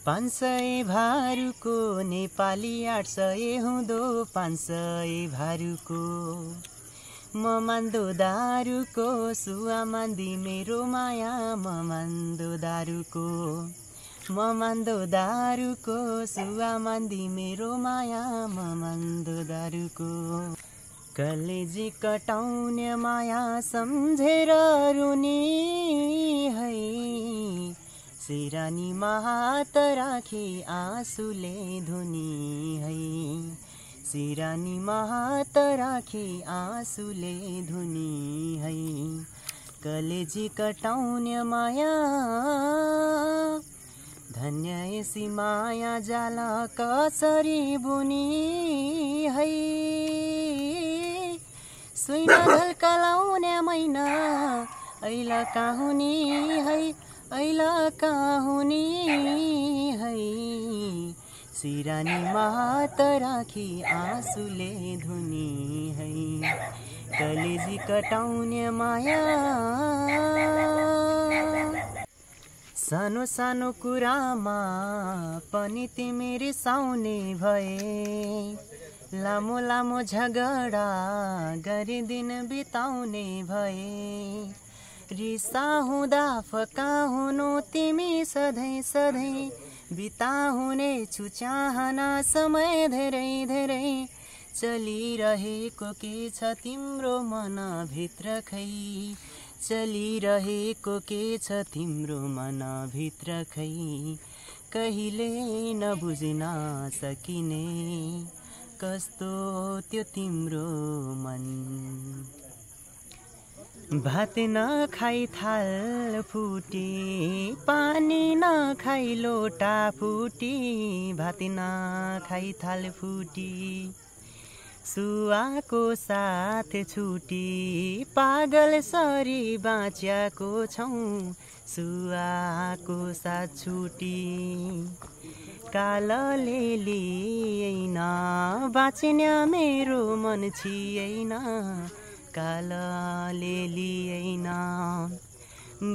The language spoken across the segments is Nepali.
500 भारुको नेपाली 800 हुँदो 500 भारुको म मान्दो दारुको सुवा मान्दी मेरो माया म मान्दो दारुको म मान्दो दारुको सुवा मान्दी मेरो माया म मान्दो दारुको कलेजी कटाउने माया सम्झेर रुनी है सिरानीमा हात राखी आँसुले धुनी है सिरानीमा हात राखी आँसुले धुनी है कलेजी कटाउने माया धन्य यसी माया जाल कसरी बुनी है सुइना झल्कलाउने मैना ऐला काहुनी है ऐला काहुनी है सिरानीमा हात राखी आँसुले धुनी है कलेजी कटाउने माया सानो सानो कुरामा पनि तिमी रिसाउने भए लामो लामो झगडा गरी दिन बिताउने भए रिसा हुँदा फका हुनु तिमी सधैँ सधैँ बिताउने छु चाहना समय धेरै धेरै चलिरहेको के छ तिम्रो मनभित्र खै चलिरहेको के छ तिम्रो मनभित्र खै कहिले नबुझ्न सकिने कस्तो त्यो तिम्रो मन भात नखाई थाल फुटी पानी नखाई लोटा फुटी भात नखाई थाल फुटी सुवाको साथ छुटी पागल सरी बाँच्याको छौँ सुवाको साथ छुटी कालले लिएन बाँच्न मेरो मन छिएन कालले लिएन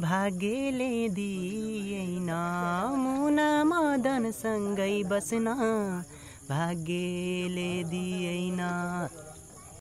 भाग्यले दिएन मुना मदन सँगै बस्न भाग्यले दिएन